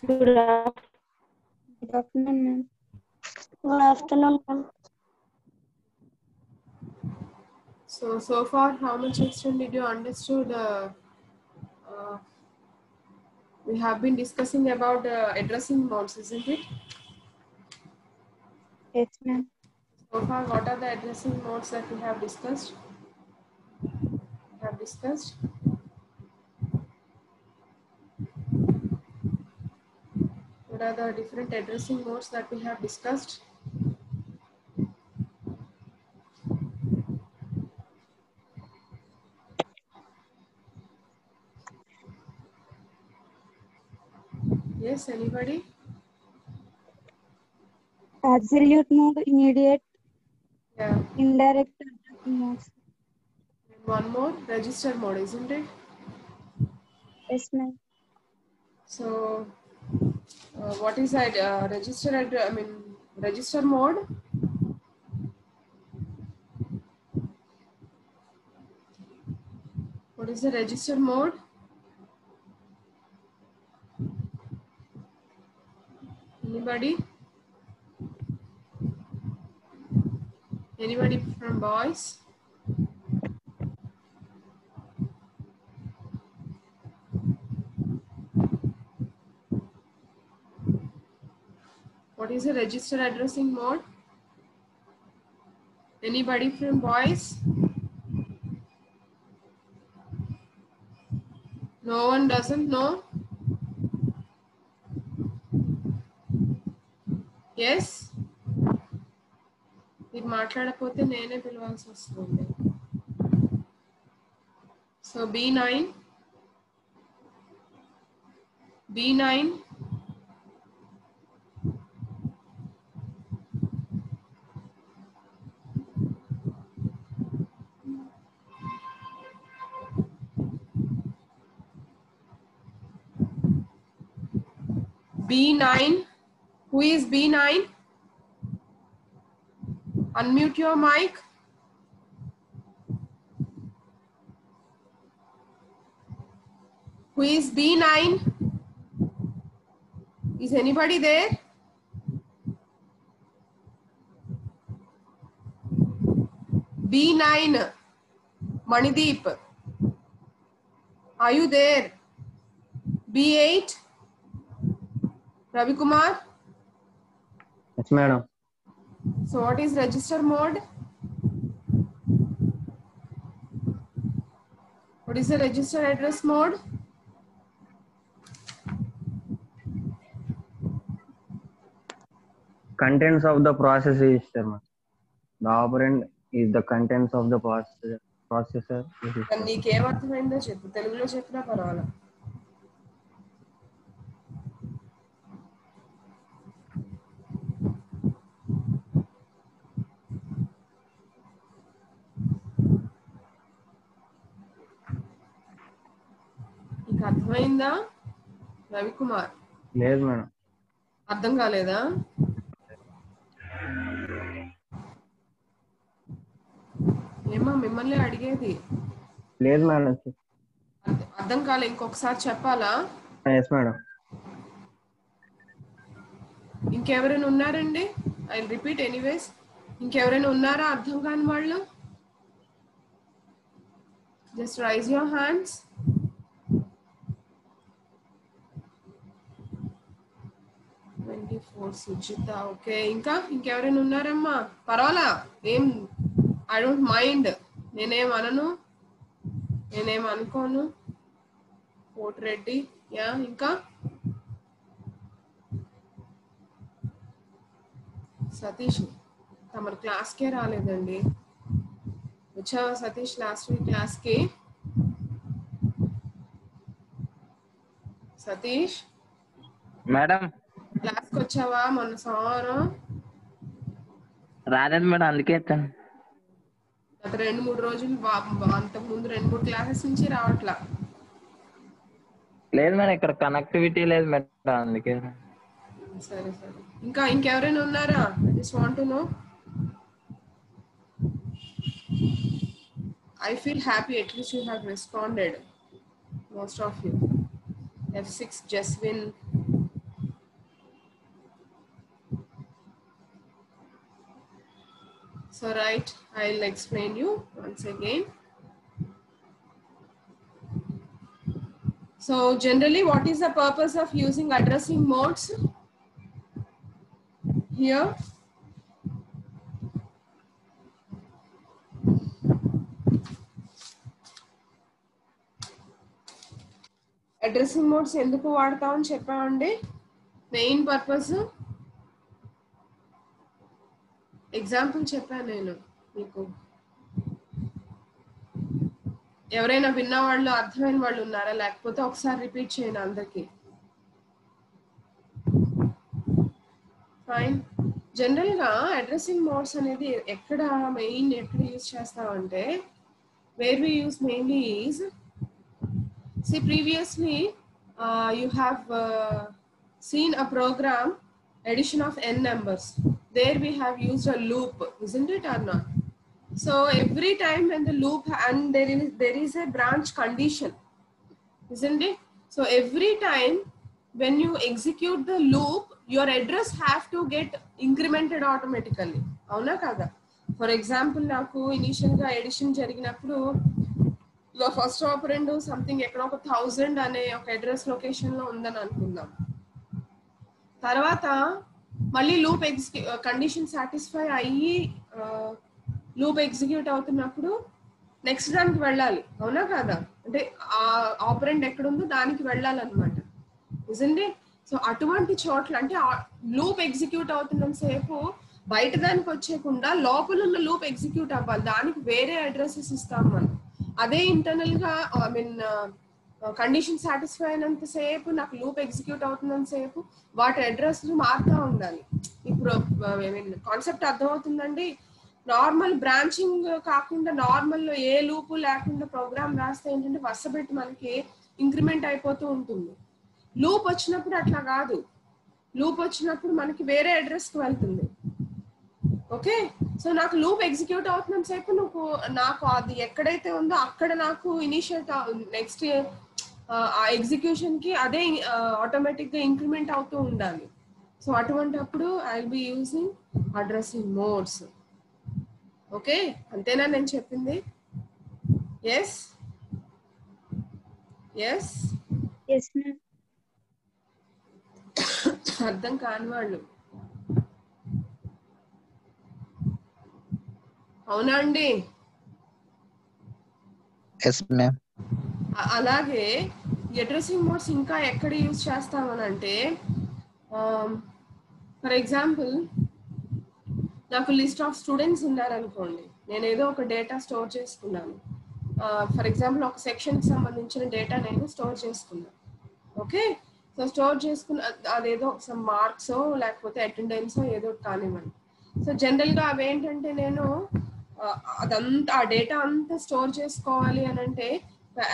Good afternoon, ma'am. Good afternoon, ma'am. So far, how much extent did you understood? We have been discussing about addressing modes, isn't it? Yes, ma'am. So far, what are the addressing modes that we have discussed? What are the different addressing modes that we have discussed? Yes, anybody? Absolute mode, immediate, Yeah. indirect addressing modes. One more, register mode, isn't it? Yes, ma'am. So, what is that register mode? What is the register mode? Anybody? Anybody from boys? What is the register addressing mode? Anybody from boys? No one doesn't know? Yes? మీరు మాట్లాడకపోతే నేనే పిలవాల్సి వస్తుంది. So B9. B9. Who is B9? Unmute your mic. Who is B9? Is anybody there? B9. Manideep. Are you there? B8. Ravi Kumar. Yes, madam. So what is register mode? What is the register address mode? Contents of the process register. The operand is the contents of the processor register. నీకేం అర్థమైందో చెప్పు, తెలుగులో చెప్పినా పర్వాలా. నీకు అర్థమైందా రవికుమార్? లేదు madam. అర్థం కాలేదా? ఏమో మిమ్మల్ని అడిగేది. లేదు మేడం. అర్థం కాలే, ఇంకొకసారి చెప్పాలా? Yes madam. ఇంకెవరైనా ఉన్నారండి? I repeat anyways. ఇంకెవరైనా ఉన్నారా అర్థం కాని వాళ్ళు? Just raise your hands. Sujitha. Okay, ఇంకెవరైనా ఉన్నారమ్మా? పర్వాలా, ఏం ఐ డోంట్ మైండ్. నేనేం అనను, నేనేం అనుకోను. కోటిరెడ్డి. యా, ఇంకా సతీష్ తమరు క్లాస్కే రాలేదండి. వచ్చావా సతీష్ లాస్ట్ వీక్ క్లాస్కి? సతీష్ మేడం క్లాస్కి వచ్చావా మొన్న సోమవారం? రాలేదు మేడం, అందుకే వచ్చాను. గత 2-3 రోజులు, అంతకు ముందు 2-3 క్లాసెస్ నుంచి రావట్లా. లేదు మేడం, ఇక్కడ కనెక్టివిటీ లేదు మేడం, అందుకే. సరే సరే, ఇంకెవరైనా ఉన్నారా? I just want to know. I feel happy at least you have responded, most of you. F6 Jaswin, So right, I'll explain you once again. So generally, what is the purpose of using addressing modes here? Addressing modes ఎందుకు వాడతామని చెప్పామండి? Main purpose example చెప్పాను నేను మీకు. ఎవరైనా విన్న వాళ్ళు అర్థమైన వాళ్ళు ఉన్నారా? లేకపోతే ఒకసారి రిపీట్ చేయండి అందరికి. ఫైన్. జనరల్ గా అడ్రసింగ్ మోడ్స్ అనేది ఎక్కడ యూజ్ చేస్తామంటే, where we use mainly is, see previously you have seen a program addition of n numbers. There we have used a loop, isn't it or not? So every time when the loop, and there is a branch condition, isn't it? So every time when you execute the loop, your address have to get incremented automatically. Avuna kada? For example, naku initial ga addition జరిగినప్పుడు first ఆపరెండ్ something ఎక్కడ ఒక 1000 అనే ఒక address location లో ఉందని అనుకుందాం. తర్వాత మళ్ళీ లూప్ కండిషన్ సాటిస్ఫై అయ్యి లూప్ ఎగ్జిక్యూట్ అవుతున్నప్పుడు నెక్స్ట్ దానికి వెళ్ళాలి. అవునా కాదా? అంటే ఆ ఆపరెండ్ ఎక్కడుందో దానికి వెళ్ళాలన్నమాట. Isn't it? సో అటువంటి చోట్ల అంటే లూప్ ఎగ్జిక్యూట్ అవుతున్నంత సేపు బయట దానికి వచ్చేయకుండా లోపల ఉన్న లూప్ ఎగ్జిక్యూట్ అవ్వాలి. దానికి వేరే అడ్రసెస్ ఇస్తాం మనం. అదే ఇంటర్నల్ గా ఐ మీన్ కండిషన్ సాటిస్ఫై అయినంత సేపు, నాకు లూప్ ఎగ్జిక్యూట్ అవుతున్నంత సేపు వాటి అడ్రస్ మారుతూ ఉండాలి. ఇప్పుడు కాన్సెప్ట్ అర్థమవుతుందండి? నార్మల్ బ్రాంచింగ్ కాకుండా నార్మల్ ఏ లూపు లేకుండా ప్రోగ్రామ్ రాస్తే ఏంటంటే వరుస పెట్టి మనకి ఇంక్రిమెంట్ అయిపోతూ ఉంటుంది. లూప్ వచ్చినప్పుడు అట్లా కాదు. లూప్ వచ్చినప్పుడు మనకి వేరే అడ్రస్ కి వెళ్తుంది. ఓకే, సో నాకు లూప్ ఎగ్జిక్యూట్ అవుతున్న సేపు నాకు అది ఎక్కడైతే ఉందో అక్కడ నాకు ఇనిషియేట్ నెక్స్ట్ ఆ ఎగ్జిక్యూషన్ కి అదే ఆటోమేటిక్ గా ఇంక్రిమెంట్ అవుతూ ఉండాలి. సో అటువంటిప్పుడు I will be using addressing modes. Okay, అంతేనా నేను చెప్పింది? Yes yes yes ma'am. అర్థం కాని వాళ్ళు అవునా అండి? అలాగే అడ్రసింగ్ మోడ్స్ ఇంకా ఎక్కడ యూజ్ చేస్తామనంటే, ఫర్ ఎగ్జాంపుల్ నాకు లిస్ట్ ఆఫ్ స్టూడెంట్స్ ఉన్నారనుకోండి, నేను ఏదో ఒక డేటా స్టోర్ చేసుకున్నాను. ఫర్ ఎగ్జాంపుల్ ఒక సెక్షన్కి సంబంధించిన డేటా నేను స్టోర్ చేసుకున్నాను. ఓకే, సో స్టోర్ చేసుకున్న అదేదో సమ్ మార్క్స్ లేకపోతే అటెండెన్స్ ఏదో కానివ్వండి. సో జనరల్గా అవేంటంటే నేను అదంతా ఆ డేటా అంతా స్టోర్ చేసుకోవాలి అని అంటే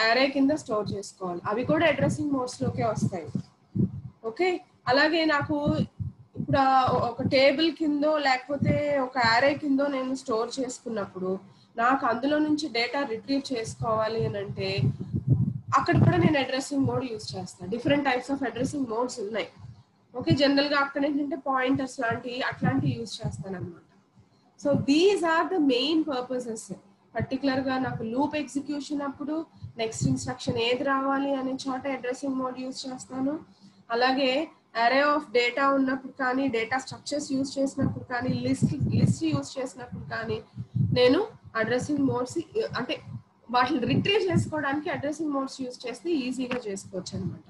అరే కింద స్టోర్ చేసుకోవాలి. అవి కూడా అడ్రసింగ్ మోడ్స్ లోకే వస్తాయి. ఓకే, అలాగే నాకు ఇప్పుడు ఒక టేబుల్ కిందో లేకపోతే ఒక అరే కిందో నేను స్టోర్ చేసుకున్నప్పుడు నాకు అందులో నుంచి డేటా రిట్రీవ్ చేసుకోవాలి అని అంటే అక్కడ కూడా నేను అడ్రసింగ్ మోడ్ యూజ్ చేస్తాను. Different types of addressing modes ఉన్నాయి. ఓకే, జనరల్ గా అక్కడ ఏంటంటే పాయింటర్స్ అట్లాంటివి యూజ్ చేస్తాను అనమాట. So these are the main purposes. Particular గా నాకు లూప్ ఎగ్జిక్యూషన్ అప్పుడు నెక్స్ట్ ఇన్స్ట్రక్షన్ ఏది రావాలి అనే చోట అడ్రసింగ్ మోడ్ యూజ్ చేస్తాను. అలాగే అరే ఆఫ్ డేటా ఉన్నప్పుడు కానీ, డేటా స్ట్రక్చర్స్ యూజ్ చేసినప్పుడు కానీ, లిస్ట్ యూజ్ చేసినప్పుడు కానీ నేను అడ్రసింగ్ మోడ్స్ అంటే వాటిని రిట్రీవ్ చేసుకోవడానికి అడ్రసింగ్ మోడ్స్ యూజ్ చేస్తే ఈజీగా చేసుకోవచ్చు అనమాట.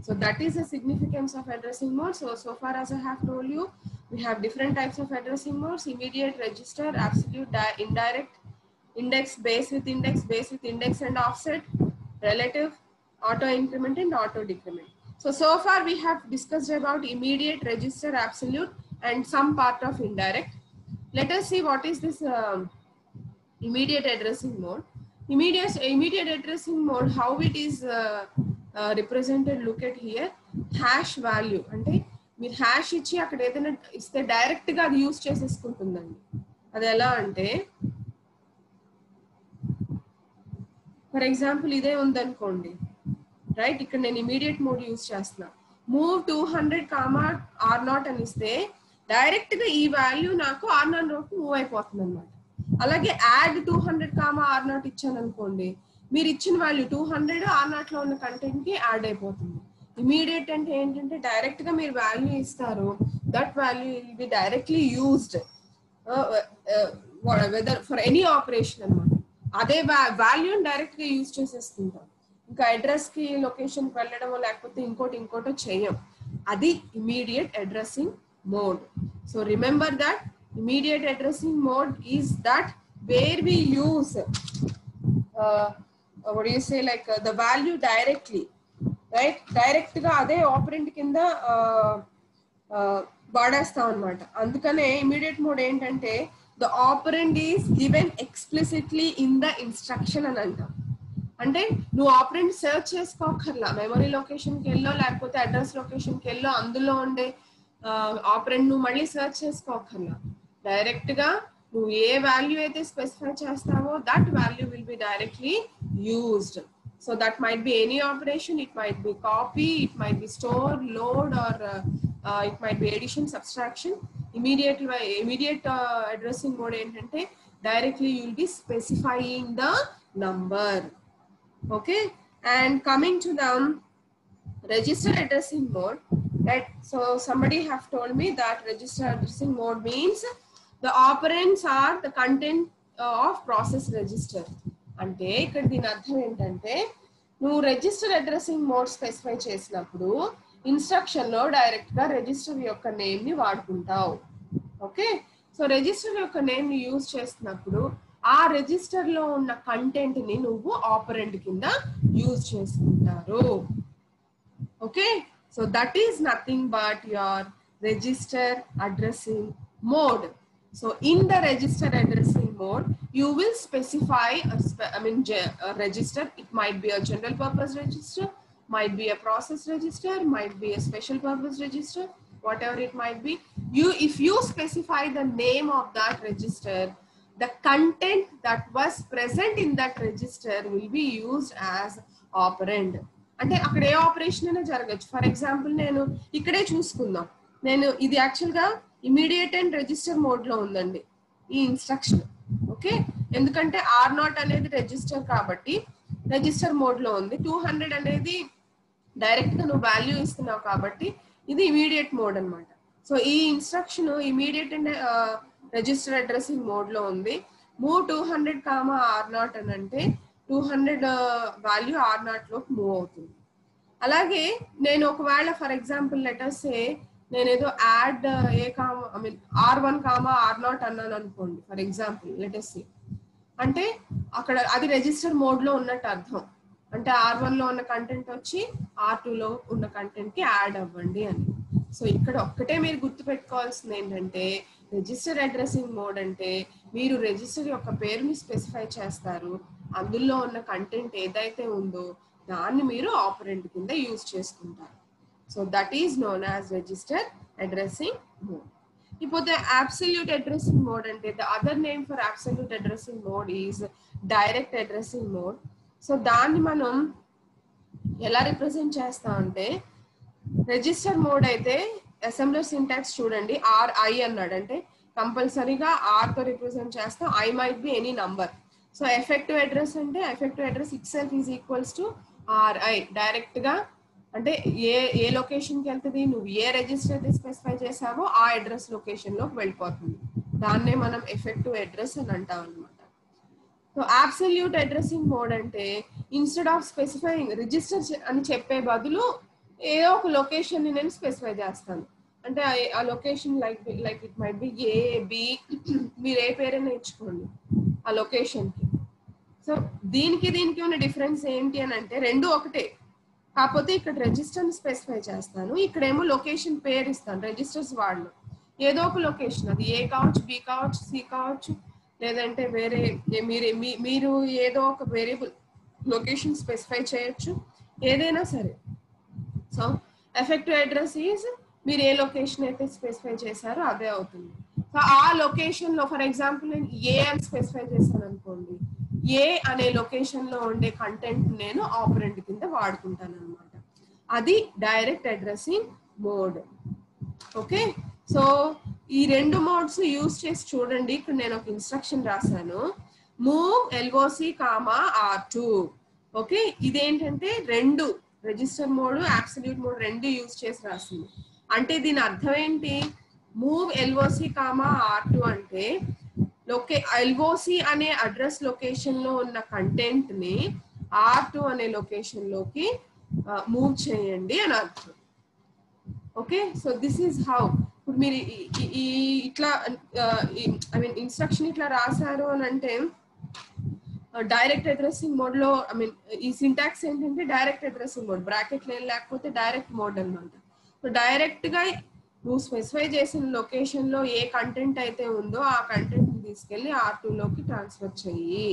So that is the significance of addressing modes. So far as I have told you, we have different types of addressing modes: immediate, register, absolute, indirect, index, base with index and offset, relative, auto increment and auto decrement. So far we have discussed about immediate, register, absolute and some part of indirect. Let us see what is this immediate addressing mode. Immediate addressing mode, how it is represented, look at here. Hash value అంటే మీరు hash ఇచ్చి అక్కడ ఏదైనా ఇస్తే direct గా అది use చేసేసుకుంటుందండి. అది ఎలా అంటే ఫర్ ఎగ్జాంపుల్ ఇదే ఉందనుకోండి, రైట్? ఇక్కడ నేను ఇమీడియట్ మోడ్ యూజ్ చేస్తున్నా. మూవ్ 200 R0 అని ఇస్తే డైరెక్ట్ గా ఈ వాల్యూ నాకు R0 లోకి మూవ్ అయిపోతుంది అనమాట. అలాగే యాడ్ 200 R0 ఇచ్చాను అనుకోండి, మీరు ఇచ్చిన వాల్యూ 200 R0 లో ఉన్న కంటెంట్ కి యాడ్ అయిపోతుంది. ఇమీడియట్ అంటే ఏంటంటే డైరెక్ట్ గా మీరు వాల్యూ ఇస్తారు, that value will be directly used whether for any operation అనమాట. అదే వాల్యూ డైరెక్ట్ గా యూజ్ చేసేస్తుంటాం. ఇంకా అడ్రస్ కి లొకేషన్ కి వెళ్ళడమో లేకపోతే ఇంకోటో చేయం. అది immediate addressing mode. So remember that immediate addressing mode is that where we use what do you say, like the value directly, right? Direct ga ade operand kinda వాడేస్తాం అన్నమాట. అందుకనే immediate mode ఏంటంటే the operand is given explicitly in the instruction అని అంటాం. అంటే నువ్వు operant search చేసుకోకర్లా, memory location కి వెళ్ళో లేకపోతే address location కి వెళ్ళో అందులో ఉండే ఆపరెంట్ నువ్వు మళ్ళీ సెర్చ్ చేసుకోకర్లా. డైరెక్ట్ గా నువ్వు ఏ వాల్యూ అయితే స్పెసిఫై చేస్తావో that value will be directly used. So that might be any operation, it might be copy, it might be store, load, or it might be addition, subtraction. Immediate addressing mode ఏంటంటే directly you will be specifying the number. Okay, and coming to the register addressing mode, right? So somebody have told me that register addressing mode means the operands are the content of process register. అంటే ఇక్కడ దీని అర్థం ఏంటంటే నువ్వు register addressing mode specify చేసినప్పుడు instruction లో direct గా register యొక్క నేమ్ ని వాడుకుంటావు. ఓకే, సో రిజిస్టర్ యొక్క నేమ్ ని యూజ్ చేసినప్పుడు ఆ రిజిస్టర్ లో ఉన్న కంటెంట్ ని నువ్వు ఆపరెంట్ కింద యూజ్ చేసుకుంటారు. Okay, so that is nothing but your register addressing mode. So in the register addressing mode you will specify a register. It might be a general purpose register, might be a process register, might be a special purpose register, whatever it might be. If you specify the name of that register, the content that was present in that register will be used as operand. అంటే అక్కడ ఏ operation అయినా జరగచ్చు. For example నేను ఇక్కడే చూసుకుందాం, నేను ఇది actual గా ఇమీడియట్ అండ్ రిజిస్టర్ మోడ్ లో ఉందండి ఈ ఇన్స్ట్రక్షన్. ఓకే, ఎందుకంటే R0 అనేది రిజిస్టర్ కాబట్టి రిజిస్టర్ మోడ్ లో ఉంది. 200 అనేది డైరెక్ట్ గా నువ్వు వాల్యూ ఇస్తున్నావు కాబట్టి ఇది ఇమీడియట్ మోడ్ అన్నమాట. సో ఈ instruction immediate and register addressing mode లో ఉంది. మూవ్ 200 R0 అని అంటే 200 వాల్యూ R0 లోకి మూవ్ అవుతుంది. అలాగే నేను ఒకవేళ ఫర్ ఎగ్జాంపుల్ లెటర్స్ నేనేదో యాడ్ R1 R0 అన్నాను అనుకోండి ఫర్ ఎగ్జాంపుల్ లెటర్స్, అంటే అక్కడ అది రిజిస్టర్ మోడ్ లో ఉన్నట్టు అర్థం. అంటే R1 లో ఉన్న కంటెంట్ వచ్చి R2 లో ఉన్న కంటెంట్ కి యాడ్ అవ్వండి అని. సో ఇక్కడ ఒక్కటే మీరు గుర్తు పెట్టుకోవాల్సింది ఏంటంటే రిజిస్టర్ అడ్రసింగ్ మోడ్ అంటే మీరు రిజిస్టర్ యొక్క పేరుని స్పెసిఫై చేస్తారు, అందులో ఉన్న కంటెంట్ ఏదైతే ఉందో దాన్ని మీరు ఆపరెంట్ కింద యూజ్ చేసుకుంటారు. So that is known as register addressing mode. ఇప్పుడు అబ్సల్యూట్ అడ్రసింగ్ మోడ్ అంటే the other name for absolute addressing mode is direct addressing mode. So దాన్ని మనం ఎలా రిప్రజెంట్ చేస్తామంటే రిజిస్టర్ మోడ్ అయితే అసెంబ్లర్ సింటాక్స్ చూడండి, RI అన్నాడు అంటే కంపల్సరీగా R తో రిప్రజెంట్ చేస్తాం, I might be any number. So effective address అంటే effective address itself is equals to RI. Direct గా అంటే ఏ లొకేషన్ కి వెళ్తుంది, నువ్వు ఏ రిజిస్టర్ అయితే స్పెసిఫై చేసావో ఆ అడ్రస్ లొకేషన్ లోకి వెళ్ళిపోతుంది. దాన్నే మనం ఎఫెక్టివ్ అడ్రస్ అని అంటాం అనమాట. సో అబ్సల్యూట్ అడ్రసింగ్ మోడ్ అంటే ఇన్స్టెడ్ ఆఫ్ స్పెసిఫైయింగ్ రిజిస్టర్ అని చెప్పే బదులు ఏదో ఒక లొకేషన్ ని నేను స్పెసిఫై చేస్తాను. అంటే ఆ location like it might B A, B, మీరు ఏ పేరైనా ఇచ్చుకోండి ఆ లొకేషన్ కి. సో దీనికి ఉన్న డిఫరెన్స్ ఏంటి అని అంటే రెండు ఒకటే, కాకపోతే ఇక్కడ రిజిస్టర్ ని స్పెసిఫై చేస్తాను, ఇక్కడేమో లొకేషన్ పేరు ఇస్తాను. రిజిస్టర్స్ వాళ్ళు ఏదో ఒక లొకేషన్, అది A కావచ్చు, B కావచ్చు, C కావచ్చు, లేదంటే వేరే మీరు ఏదో ఒక వేరియబుల్ లొకేషన్ స్పెసిఫై చేయొచ్చు, ఏదైనా సరే. సో ఎఫెక్టివ్ అడ్రస్ ఈజ్ మీరు ఏ లొకేషన్ అయితే స్పెసిఫై చేశారో అదే అవుతుంది. సో ఆ లొకేషన్ లో ఫర్ ఎగ్జాంపుల్ నేను A అని స్పెసిఫై చేశాను అనుకోండి, A అనే లొకేషన్ లో ఉండే కంటెంట్ నేను ఆపరెంట్ కింద వాడుకుంటాను అనమాట. అది direct addressing mode. Okay, so ఈ రెండు మోడ్స్ యూజ్ చేసి చూడండి. ఇక్కడ నేను ఒక ఇన్స్ట్రక్షన్ రాశాను, move LOC comma R2. Okay, ఇదేంటంటే రెండు రిజిస్టర్ మోడ్ అబ్సల్యూట్ మోడ్ రెండు యూజ్ చేసి రాసింది. అంటే దీని అర్థం ఏంటి, మూవ్ ఎల్ఓసి కామా R2 అంటే ఎల్ఓసి అనే అడ్రస్ లొకేషన్ లో ఉన్న కంటెంట్ ని R2 అనే లొకేషన్ లోకి మూవ్ చేయండి అని అర్థం. Okay, so this is how. ఇప్పుడు మీరు ఇట్లా ఐ మీన్ ఇన్స్ట్రక్షన్ ఇట్లా రాశారు అని అంటే డైరెక్ట్ అడ్రసింగ్ మోడ్ లో ఐ మీన్ ఈ సింటాక్స్ ఏంటంటే డైరెక్ట్ అడ్రసింగ్ మోడ్, బ్రాకెట్ లేకపోతే డైరెక్ట్ మోడ్ అన్నమాట. సో డైరెక్ట్ గా నువ్వు స్పెసిఫై చేసిన లొకేషన్ లో ఏ కంటెంట్ అయితే ఉందో ఆ కంటెంట్ తీసుకెళ్లి R2 లోకి ట్రాన్స్ఫర్ చెయ్యి.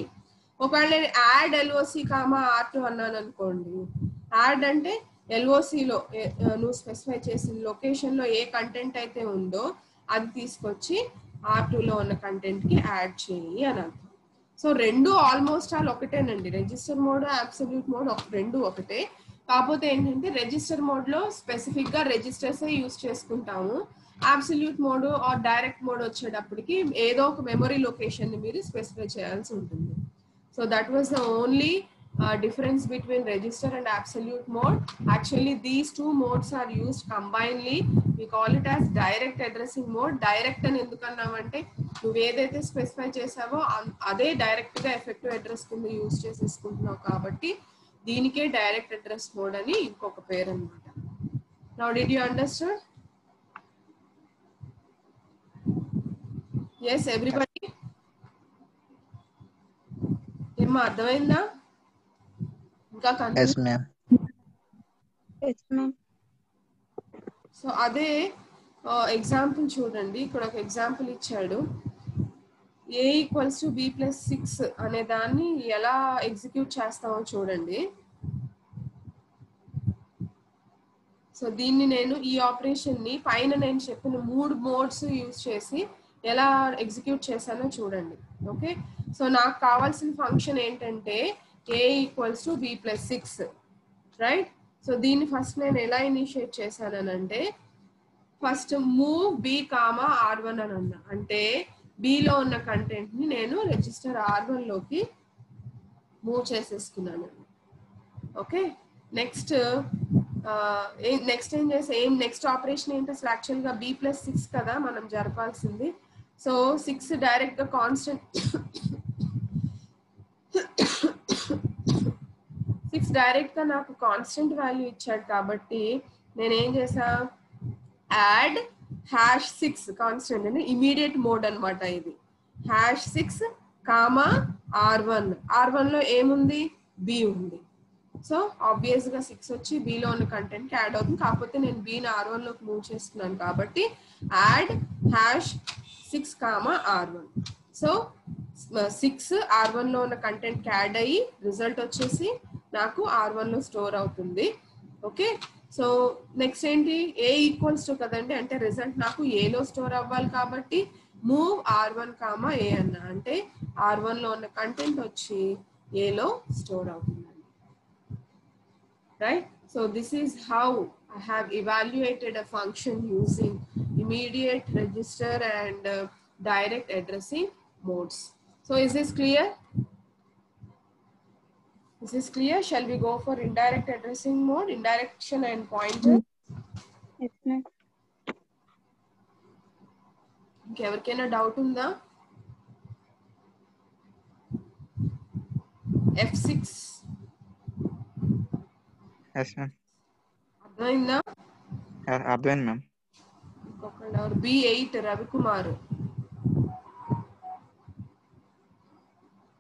ఒకవేళ నేను యాడ్ ఎల్ఓసి కామా R2 అన్నాను అనుకోండి, యాడ్ అంటే ఎల్ఓసిలో నువ్వు స్పెసిఫై చేసిన లొకేషన్ లో ఏ కంటెంట్ అయితే ఉందో అది తీసుకొచ్చి R2 లో ఉన్న కంటెంట్ కి యాడ్ చేయి అని అర్థం. సో రెండు ఆల్మోస్ట్ ఆల్ ఒకటేనండి, రిజిస్టర్ మోడ్ అబ్సల్యూట్ మోడ్ రెండు ఒకటే. కాకపోతే ఏంటంటే రిజిస్టర్ మోడ్ లో స్పెసిఫిక్ గా రిజిస్టర్స్ యూజ్ చేసుకుంటాము, absolute mode or direct mode వచ్చేటప్పటికి ఏదో ఒక మెమరీ లొకేషన్ ని మీరు స్పెసిఫై చేయాల్సి ఉంటుంది. So that was the only difference between register and absolute mode. Actually these two modes are used combinedly. We call it as direct addressing mode. Direct అని ఎందుకన్నామంటే నువ్వు ఏదైతే స్పెసిఫై చేసావో అదే డైరెక్ట్ గా ఎఫెక్టివ్ అడ్రస్ కింద use చేసేసుకుంటున్నావు కాబట్టి దీనికే direct address mode అని ఇంకొక పేరు అన్నమాట. Now did you understand? Yes everybody? ఏమో అర్థమైందా? Yes ma'am. Yes ma'am. So అదే ఎగ్జాంపుల్ చూడండి, ఇక్కడ ఒక ఎగ్జాంపుల్ ఇచ్చాడు, a = b + 6 అనే దాన్ని ఎలా ఎగ్జిక్యూట్ చేస్తామో చూడండి. సో దీన్ని నేను ఈ ఆపరేషన్ ని పైన నేను చెప్పిన 3 మోడ్స్ యూజ్ చేసి ఎలా ఎగ్జిక్యూట్ చేశానో చూడండి. ఓకే, సో నాకు కావాల్సిన ఫంక్షన్ ఏంటంటే a = b + 6, రైట్. సో దీన్ని ఫస్ట్ నేను ఎలా ఇనిషియేట్ చేశానంటే ఫస్ట్ మూవ్ b, R1 అని అన్నా, అంటే b లో ఉన్న కంటెంట్ ని నేను రిజిస్టర్ R1 లోకి మూవ్ చేసేసుకున్నాను. ఓకే, నెక్స్ట్ ఏం చేసా, నెక్స్ట్ ఆపరేషన్ ఏంటి అసలు యాక్చువల్ గా b + 6 కదా మనం జరపాల్సింది. సో 6 డైరెక్ట్ గా కాన్స్టెంట్ 6 డైరెక్ట్ గా నాకు కాన్స్టెంట్ వాల్యూ ఇచ్చాడు కాబట్టి నేను ఏం చేసా, యాడ్ #6 కాన్స్టెంట్ అని ఇమీడియట్ మోడ్ అన్నమాట ఇది. #6 కామా R1 లో ఏముంది, b ఉంది. సో ఆబ్వియస్ గా 6 వచ్చి b లో ఉన్న కంటెంట్ కి యాడ్ అవుతుంది, కాకపోతే నేను b ని R1 లోకి మూవ్ చేస్తున్నాను కాబట్టి add #6 comma R1. So 6 R1 లో ఉన్న కంటెంట్ కి యాడ్ అయ్యి రిజల్ట్ వచ్చేసి నాకు R1 లో స్టోర్ అవుతుంది. ఓకే, సో నెక్స్ట్ ఏంటి, a = కదండి, అంటే రిజల్ట్ నాకు a లో స్టోర్ అవ్వాలి కాబట్టి మూవ్ R1 కామా a అన్నా, అంటే R1 లో ఉన్న కంటెంట్ వచ్చి a లో స్టోర్ అవుతుంది. Right, so this is how I have evaluated a function using immediate, register and direct addressing modes. So is this clear? Is this clear? Shall we go for indirect addressing mode, indirection and pointer? Yes ma'am. ఇంకెవరికైనా doubt ఉందా? F6 Yes ma'am. అర్థమైందా? అర్థమైంది ma'am. ఇంకొకళ్ళు B8 Ravikumar.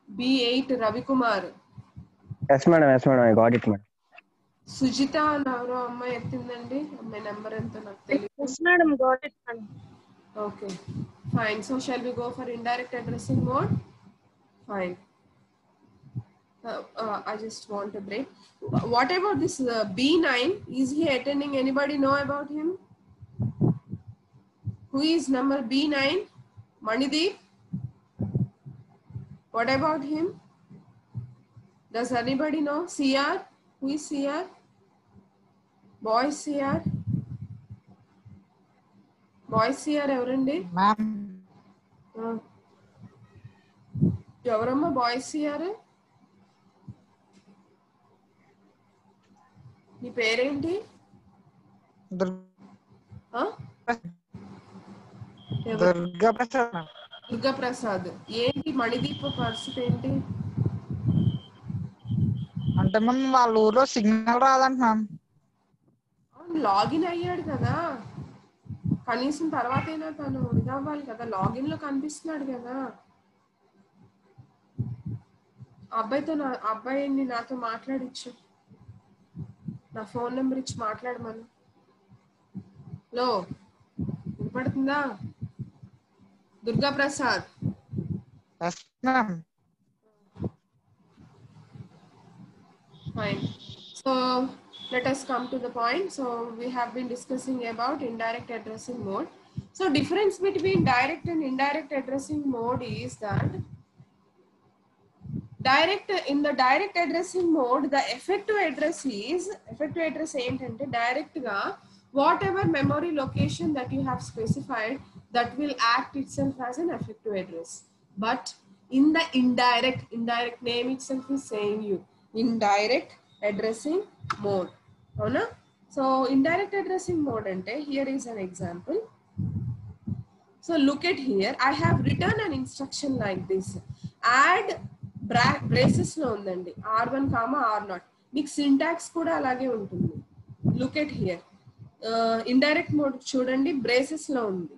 B8 Ravikumar. Yes madam, I got it madam. Sujitha అని ఎవరో అమ్మాయి ఎత్తిందండి, అమ్మాయి number ఎంతో నాకు తెలియదు. Yes madam, got it madam. Okay, fine. So shall we go for indirect addressing mode? Fine. I just want a break. What about this B9? Is he attending? Anybody know about him? Who is number B9? Manideep? What about him? Does anybody know? CR? Who is CR? Boy CR? Boys CR ఎవరండి? Ma'am ఎవరమ్మా boys CR? నీ పేరేంటి? దుర్గా ప్రసాద్. దుర్గా ప్రసాద్. ఏంటి మణిదీప పరిస్థితి ఏంటి? అంటే ma'am వాళ్ళ ఊర్లో సిగ్నల్ రాదంట మ్యామ్. లాగిన్ అయ్యాడు కదా, కనీసం తర్వాతైనా తను ఇదవ్వాలి కదా. లాగిన్ లో కనిపిస్తున్నాడు కదా. అబ్బాయిని నాతో మాట్లాడిచ్చు, నా ఫోన్ నెంబర్ ఇచ్చి మాట్లాడమను. లో వినపడుతుందా Durga Prasad? Yes ma'am. Fine. So let us come to the point. So we have been discussing about indirect addressing mode. So difference between direct and indirect addressing mode is that in the direct addressing mode, the effective address ఏంటంటే direct గా whatever memory location that you have specified, that will act itself as an effective address. But in the indirect name itself is saying you indirect addressing mode. Avuna? So indirect addressing mode ante, here is an example. So look at here, I have written an instruction like this. Add braces లో ఉందండి r1, r0. మీకు syntax కూడా అలాగే ఉంటుంది. Look at here. Indirect mode చూడండి, braces లో ఉంది.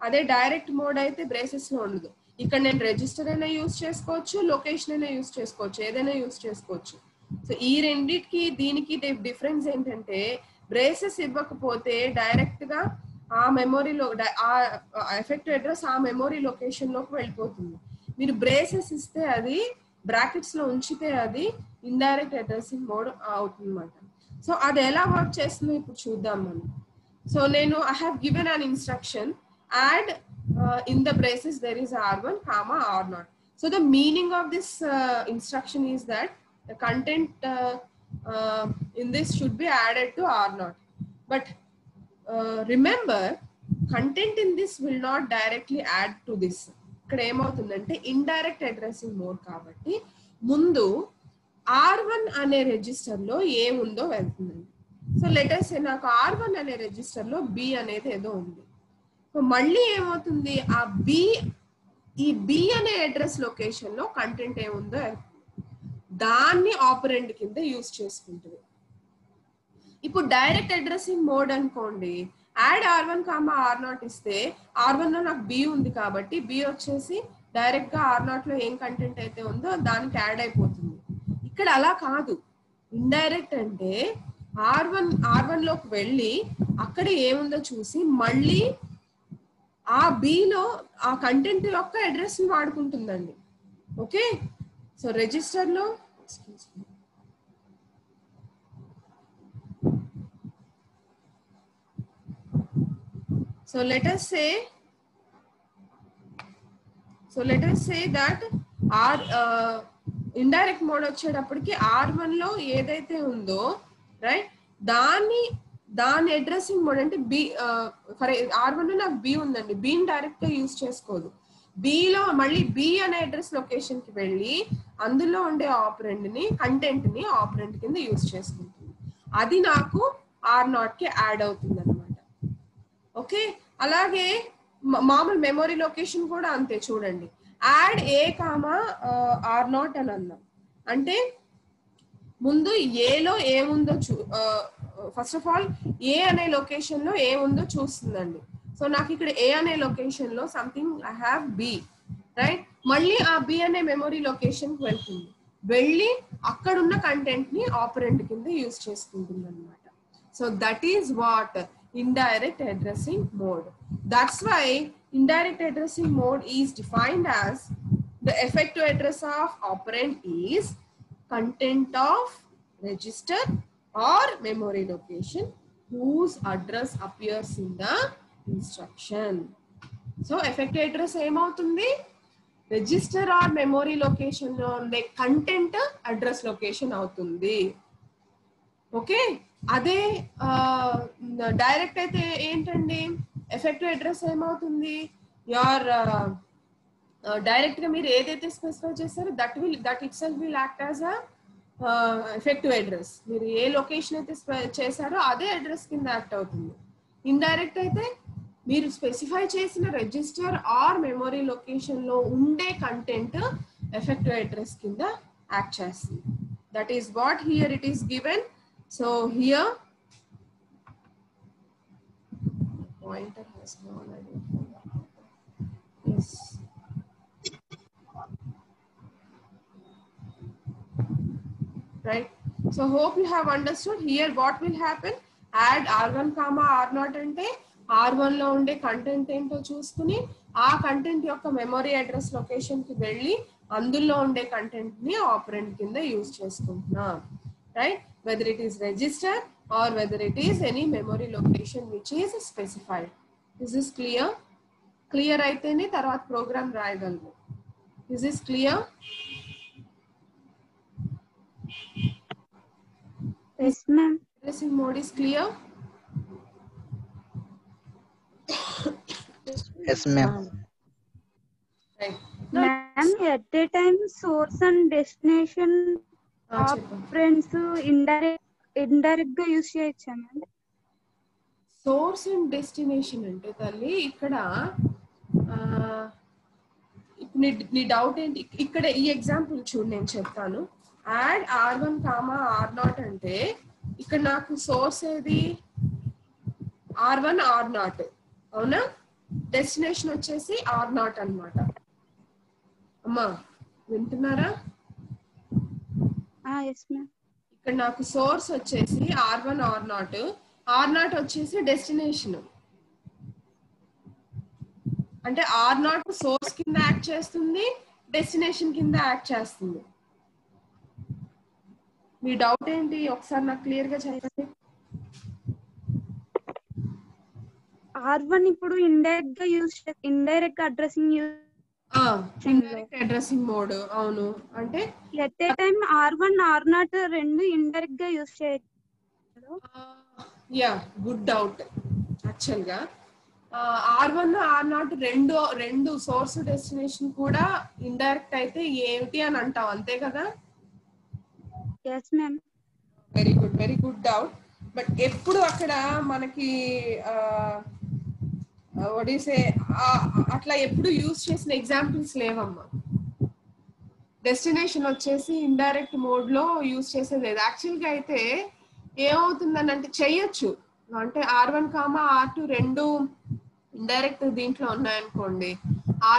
అదే డైరెక్ట్ మోడ్ అయితే బ్రేసెస్ లో ఉండదు. ఇక్కడ నేను రిజిస్టర్ అయినా యూజ్ చేసుకోవచ్చు, లొకేషన్ అయినా యూజ్ చేసుకోవచ్చు, ఏదైనా యూజ్ చేసుకోవచ్చు. సో ఈ రెండింటికి దీనికి డిఫరెన్స్ ఏంటంటే, బ్రేసెస్ ఇవ్వకపోతే డైరెక్ట్ గా ఆ మెమొరీలో ఆ ఎఫెక్టివ్ అడ్రస్ ఆ మెమొరీ లొకేషన్ లోకి వెళ్ళిపోతుంది. మీరు బ్రేసెస్ ఇస్తే అది బ్రాకెట్స్ లో ఉంచితే అది ఇండైరెక్ట్ అడ్రసింగ్ మోడ్ అవుతుంది అన్నమాట. సో అది ఎలా వర్క్ చేస్తుందో ఇప్పుడు చూద్దాం మనం. సో నేను I have given an instruction, add in the braces there is r1, r0. So the meaning of this instruction is that the content in this should be added to r0. But remember, content in this will not directly add to this. ఇక్కడ ఏమవుతుందంటే indirect addressing mode కాబట్టి ముందు r1 అనే register లో ఏముందో వెళ్తుందండి. So letters నాకు r1 అనే రిజిస్టర్ లో b అనేది ఏదో ఉంది. సో మళ్ళీ ఏమవుతుంది, ఆ ఈ బి అనే అడ్రస్ లొకేషన్ లో కంటెంట్ ఏముందో దాన్ని ఆపరెంట్ కింద యూజ్ చేసుకుంటుంది. ఇప్పుడు డైరెక్ట్ అడ్రసింగ్ మోడ్ అనుకోండి, యాడ్ r1, r0 ఇస్తే r1 లో నాకు బి ఉంది కాబట్టి బి వచ్చేసి డైరెక్ట్ గా r0 లో ఏం కంటెంట్ అయితే ఉందో దానికి యాడ్ అయిపోతుంది. ఇక్కడ అలా కాదు. ఇండైరెక్ట్ అంటే r1 లోకి వెళ్ళి అక్కడ ఏముందో చూసి మళ్ళీ ఆ బిలో ఆ కంటెంట్ యొక్క అడ్రస్ ని వాడుకుంటుందండి. ఓకే, సో రిజిస్టర్ లో so let us say that r indirect mode వచ్చేటప్పటికి r1 లో ఏదైతే ఉందో రైట్ దాని అడ్రసింగ్ మోడ్ అంటే బి ఫర్ r1 లో నాకు బి ఉందండి, బిని డైరెక్ట్ గా యూజ్ చేసుకోదు. బిలో మళ్ళీ బి అనే అడ్రస్ లొకేషన్ కి వెళ్ళి అందులో ఉండే ఆపరెంట్ ని కంటెంట్ ని ఆపరెంట్ కింద యూజ్ చేసుకుంటుంది. అది నాకు r0 కి యాడ్ అవుతుంది అనమాట. ఓకే, అలాగే మామూలు మెమొరీ లొకేషన్ కూడా అంతే. చూడండి, యాడ్ a, r0 అని అన్నాం అంటే ముందు ఏలో ఏముందో ఫస్ట్ ఆఫ్ ఆల్ ఏ అనే లొకేషన్ లో ఏముందో చూస్తుందండి. సో నాకు ఇక్కడ ఏ అనే లొకేషన్ లో something I have B right. మళ్ళీ ఆ బి అనే మెమొరీ లొకేషన్ కి వెళ్తుంది, వెళ్ళి అక్కడున్న కంటెంట్ ని ఆపరెంట్ కింద యూజ్ చేసుకుంటుంది అనమాట. So that is what indirect addressing mode. That's why indirect addressing mode is defined as the effective address of operand is content of register or memory location whose address appears in the instruction. So effective address ఏమవుతుంది, register are memory location లో ఉండే content address location అవుతుంది. Okay, అదే direct అయితే ఏంటండి, effective address ఏమవుతుంది, your direct గా మీరు ఏదైతే స్పెసిఫై చేస్తారో that it self will act as a effective address. మీరు ఏ లొకేషన్ అయితే చేశారో అదే అడ్రస్ కింద యాక్ట్ అవుతుంది. ఇండైరెక్ట్ అయితే మీరు స్పెసిఫై చేసిన రిజిస్టర్ ఆర్ మెమరీ లొకేషన్ లో ఉండే కంటెంట్ ఎఫెక్టివ్ అడ్రస్ కింద యాక్ట్ చేస్తుంది. That is what here it is given. So here pointer has gone. I don't know. Yes. Right. So hope you have understood. Here what will happen, add r1 comma r0 ante r1 lo unde content ento చూసుకుని ఆ content యొక్క memory address location కి వెళ్ళి అందులో ఉండే content ని operant కింద use చేసుకుంటున్నాం. Right, whether it is register or whether it is any memory location which is specified. Is this clear? Clear aitene tarvata program rayagalamu. Is this clear? Yes, ma'am. Addressing mode is clear? Yes, ma'am. Right. Ma'am, at a time source and destination operands indirect గా use చేయొచ్చా ma'am? Source and destination అంటే తల్లి ఇక్కడ నీ doubt ఏంటి? ఇక్కడ ఈ example చూడు, నేను చెప్తాను. యాడ్ r1 కామా r0 అంటే ఇక్కడ నాకు సోర్స్ ఏది r1 r0, అవునా? డెస్టినేషన్ వచ్చేసి r0 అన్నమాట. అమ్మా వింటున్నారా? Yes ma'am. ఇక్కడ నాకు సోర్స్ వచ్చేసి r1 r0, r0 వచ్చేసి డెస్టినేషన్. అంటే r0 సోర్స్ కింద యాక్ట్ చేస్తుంది, డెస్టినేషన్ కింద యాక్ట్ చేస్తుంది. మీ డౌట్ ఏంటి ఒకసారి నాకు క్లియర్ గా చెప్పండి. r1 ఇప్పుడు indirect addressing indirect addressing mode. అవును, అంటే at a time r1 r0 రెండు ఇండైరెక్ట్ గా యూస్ చేయొచ్చు. Yeah, good doubt. యాక్చువల్ గా r1 r0 రెండు సోర్స్ డెస్టినేషన్ కూడా ఇండైరెక్ట్ అయితే ఏమిటి అని అంటాం, అంతే కదా? Yes ma'am. Very good doubt. But ఎప్పుడు అక్కడ మనకి అట్లా ఎప్పుడు యూజ్ చేసిన ఎగ్జాంపుల్స్ లేవమ్మా. డెస్టినేషన్ వచ్చేసి ఇండైరెక్ట్ మోడ్ లో యూజ్ చేసేది లేదు. యాక్చువల్ గా అయితే ఏమవుతుందని అంటే చెయ్యొచ్చు, అంటే r1 కామా r2 రెండు ఇండైరెక్ట్ దీంట్లో ఉన్నాయనుకోండి,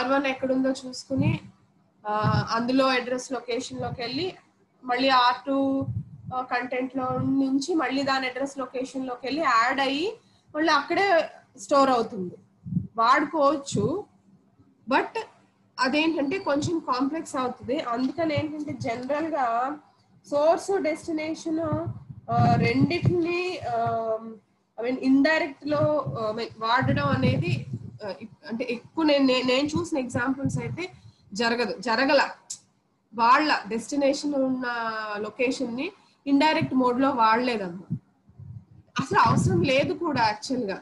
r1 ఎక్కడుందో చూసుకుని అందులో అడ్రస్ లొకేషన్ లోకి వెళ్ళి మళ్ళీ r2 కంటెంట్ లో నుంచి మళ్ళీ దాని అడ్రస్ లొకేషన్ లోకి వెళ్ళి యాడ్ అయ్యి మళ్ళీ అక్కడే స్టోర్ అవుతుంది, వాడుకోవచ్చు. బట్ అదేంటంటే కొంచెం కాంప్లెక్స్ అవుతుంది. అందుకని ఏంటంటే జనరల్ గా సోర్స్ డెస్టినేషన్ రెండింటిని ఇండైరెక్ట్ లో వాడడం అనేది అంటే ఎక్కువ నేను చూసిన ఎగ్జాంపుల్స్ అయితే జరగల. వాళ్ళ డెస్టినేషన్ ఉన్న లొకేషన్ ని ఇండైరెక్ట్ మోడ్ లో వాడలేదమ్మా. అసలు అవసరం లేదు కూడా యాక్చువల్ గా.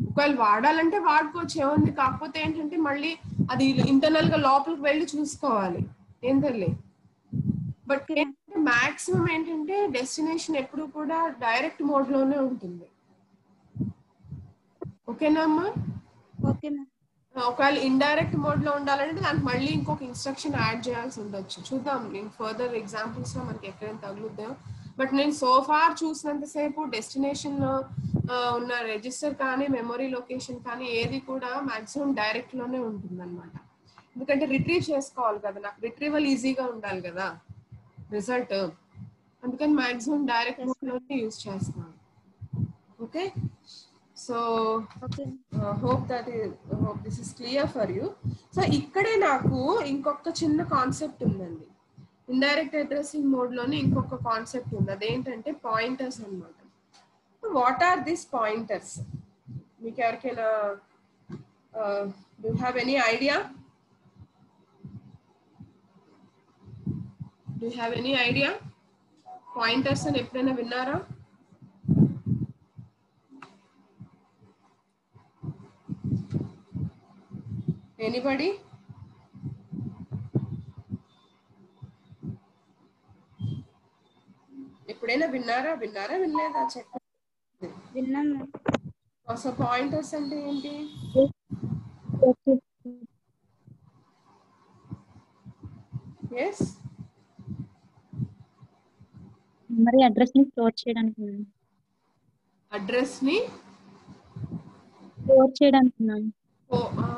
ఒకవేళ వాడాలంటే వాడుకోవచ్చు, ఏముంది. కాకపోతే ఏంటంటే మళ్ళీ అది ఇంటర్నల్ గా లోపలికి వెళ్ళి చూసుకోవాలి, ఏం తెలియదు. బట్ మాక్సిమం ఏంటంటే డెస్టినేషన్ ఎప్పుడు కూడా డైరెక్ట్ మోడ్ లోనే ఉంటుంది. ఓకేనా అమ్మా? Okay ma'am. ఒకవేళ ఇండైరెక్ట్ మోడ్ లో ఉండాలంటే దానికి మళ్ళీ ఇంకొక ఇన్స్ట్రక్షన్ యాడ్ చేయాల్సి ఉండొచ్చు. చూద్దాం నేను ఫర్దర్ ఎగ్జాంపుల్స్ లో మనకి ఎక్కడైనా తగులుద్దాం. బట్ నేను సోఫార్ చూసినంతసేపు డెస్టినేషన్ లో ఉన్న రిజిస్టర్ కానీ మెమరీ లొకేషన్ కానీ ఏది కూడా మాక్సిమం డైరెక్ట్ లోనే ఉంటుంది అనమాట. ఎందుకంటే రిట్రీవ్ చేసుకోవాలి కదా, నాకు రిట్రీవల్ ఈజీగా ఉండాలి కదా రిజల్ట్. అందుకని మాక్సిమం డైరెక్ట్ మోడ్ లోనే యూజ్ చేస్తాను. Okay, so hope this is clear for you. So ఇక్కడే నాకు ఇంకొక చిన్న కాన్సెప్ట్ ఉందండి. ఇండైరెక్ట్ అడ్రసింగ్ మోడ్ లోనే ఇంకొక కాన్సెప్ట్ ఉంది, అదేంటంటే పాయింటర్స్ అన్నమాట. What are this pointers? మీకు ఎవరికైనా do have any idea? Pointers అని ఎప్పుడైనా విన్నారా? Anybody? ఎప్పుడైనా విన్నారా వినలేదా చెప్పండి. విన్నాను. సో పాయింటర్స్ అంటే ఏంటి? ఎస్, మెమరీ అడ్రస్ ని స్టోర్ చేయడానికి అడ్రస్ ని స్టోర్ చేయడానికి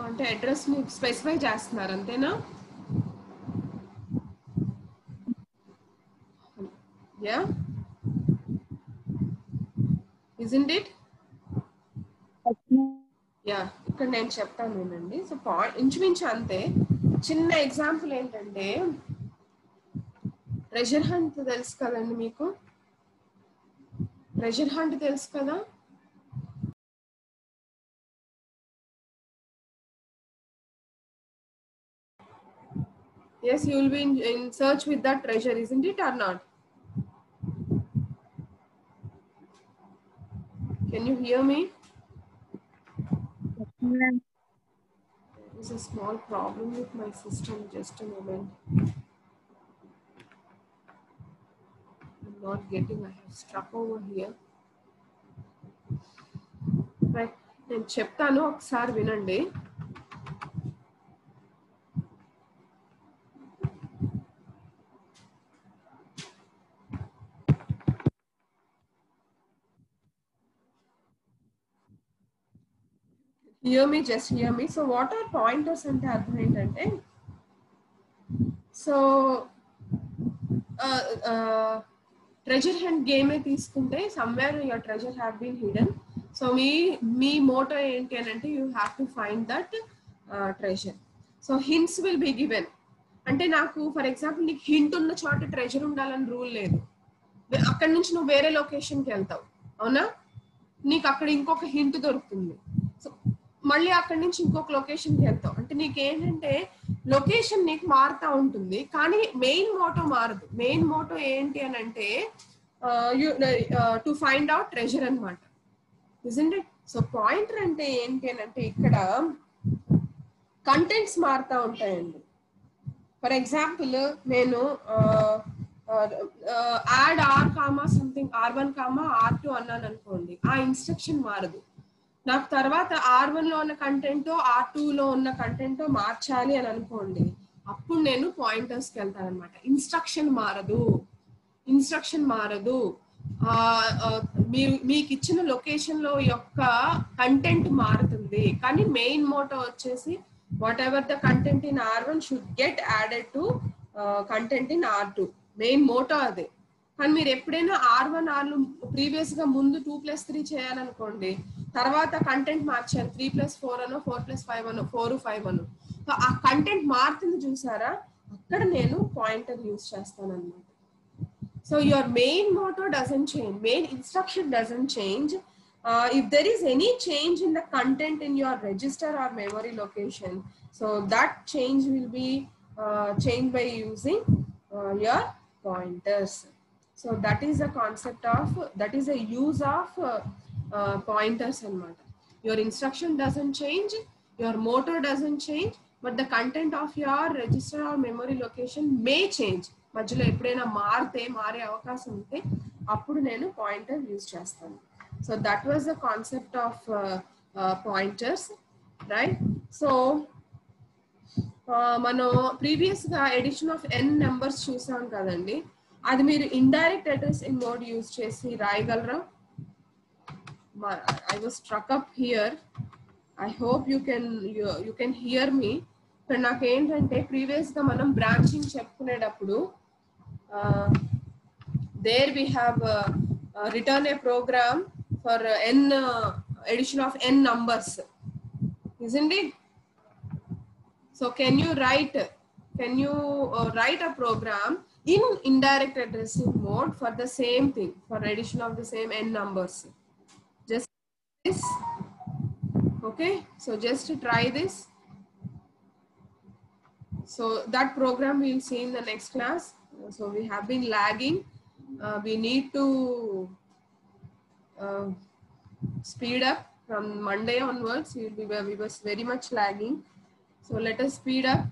అంటే అడ్రస్ ని స్పెసిఫై చేస్తున్నారు అంతేనా? Yeah, isn't it? యా, ఇక్కడ నేను చెప్తాను వినండి. సో ఇంచుమించు అంతే. చిన్న ఎగ్జాంపుల్ ఏంటంటే ట్రెజర్ హంట్ తెలుసు కదండి మీకు? ట్రెజర్ హంట్ తెలుసు కదా? Yes, you will be in search with that treasure, isn't it or not? Can you hear me? There is a small problem with my system. Just a moment. I'm not getting. I have struck over here. Right. నేను చెప్తాను, ఒకసారి వినండి. Hear me, just hear me. So what are pointers అంటే అర్థం ఏంటంటే, so treasure hunt గేమే తీసుకుంటే somewhere your treasure have been hidden. So మీ మోటో ఏంటి అని అంటే you have to find that treasure. So hints will be given. అంటే నాకు ఫర్ ఎగ్జాంపుల్ నీకు హింట్ ఉన్న చోట ట్రెజర్ ఉండాలని రూల్ లేదు. అక్కడి నుంచి నువ్వు వేరే లొకేషన్కి వెళ్తావు, అవునా? నీకు అక్కడ ఇంకొక హింట్ దొరుకుతుంది. సో మళ్ళీ అక్కడి నుంచి ఇంకొక లొకేషన్కి వెళ్తావు. అంటే నీకు ఏంటంటే లొకేషన్ నీకు మారుతూ ఉంటుంది, కానీ మెయిన్ మోటో మారదు. మెయిన్ మోటో ఏంటి అని అంటే టు ఫైండ్ అవుట్ ట్రెజర్ అనమాట. Isn't it? సో పాయింటర్ అంటే ఏంటి అని అంటే ఇక్కడ కంటెంట్స్ మారుతూ ఉంటాయండి. ఫర్ ఎగ్జాంపుల్ నేను add R comma something R1 comma R2 అన్నాను అనుకోండి, ఆ ఇన్స్ట్రక్షన్ మారదు. నాకు తర్వాత R1 లో ఉన్న కంటెంట్ R2 లో ఉన్న కంటెంట్ మార్చాలి అని అనుకోండి, అప్పుడు నేను పాయింటర్స్కి వెళ్తాను అనమాట. ఇన్స్ట్రక్షన్ మారదు. మీకు ఇచ్చిన లొకేషన్ లో యొక్క కంటెంట్ మారుతుంది, కానీ మెయిన్ మోటో వచ్చేసి what ever the content in R1 should get added to content in R2. Main motto అదే. కానీ మీరు ఎప్పుడైనా R1 R ప్రీవియస్ గా ముందు 2+3 చేయాలనుకోండి, తర్వాత కంటెంట్ మార్చారు 3+4 అనో 4+5 అనో 4-5 అనో, ఆ కంటెంట్ మారుతుంది చూసారా, అక్కడ నేను పాయింటర్ యూజ్ చేస్తాను అనమాట. So your main motto doesn't change, main instruction doesn't change. If there is any change in the content in your register or memory location, so that change will be changed by using your pointers. So that is the concept of, that is a use of pointers anamata. Your instruction doesn't change, your motto doesn't change, but the content of your register or memory location may change. మధ్యలో ఎప్పుడైనా మారే అవకాశం ఉంటే అప్పుడు నేను pointer use చేస్తాను. So that was the concept of pointers, right? So మనం previous గా ఎడిషన్ ఆఫ్ n నెంబర్స్ చూసాం కదండి, అది మీరు ఇండైరెక్ట్ అడ్రసింగ్ మోడ్ యూజ్ చేసి రాయగలరా? I was struck up here. I hope you can hear me. ఇక్కడ నాకు ఏంటంటే ప్రీవియస్ గా మనం branching చెప్పుకునేటప్పుడు there we have written a program for n addition of n numbers, isn't it? So can you write a program in indirect addressing mode for the same thing, for addition of the same n numbers? Just this. Okay, so just to try this. So that program we will see in the next class. So we have been lagging. We need to speed up from Monday onwards. We were very much lagging. So let us speed up.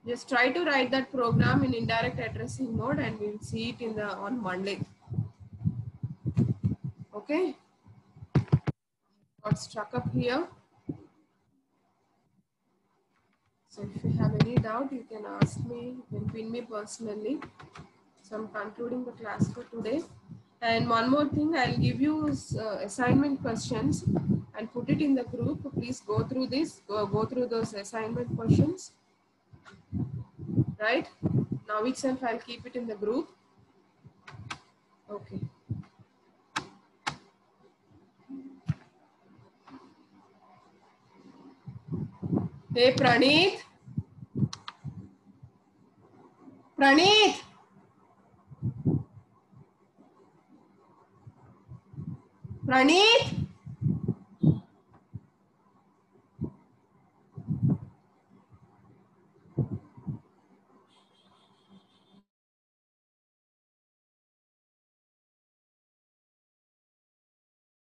Just try to write that program in indirect addressing mode, and we'll see it in the on Monday. Okay. Got stuck up here. So if you have any doubt, you can ask me, you can pin me personally. So I'm concluding the class for today. And one more thing, I'll give you assignment questions and put it in the group. Please go through this, go through those assignment questions. Right? Now itself I'll keep it in the group. Okay. Hey Praneeth. Praneeth.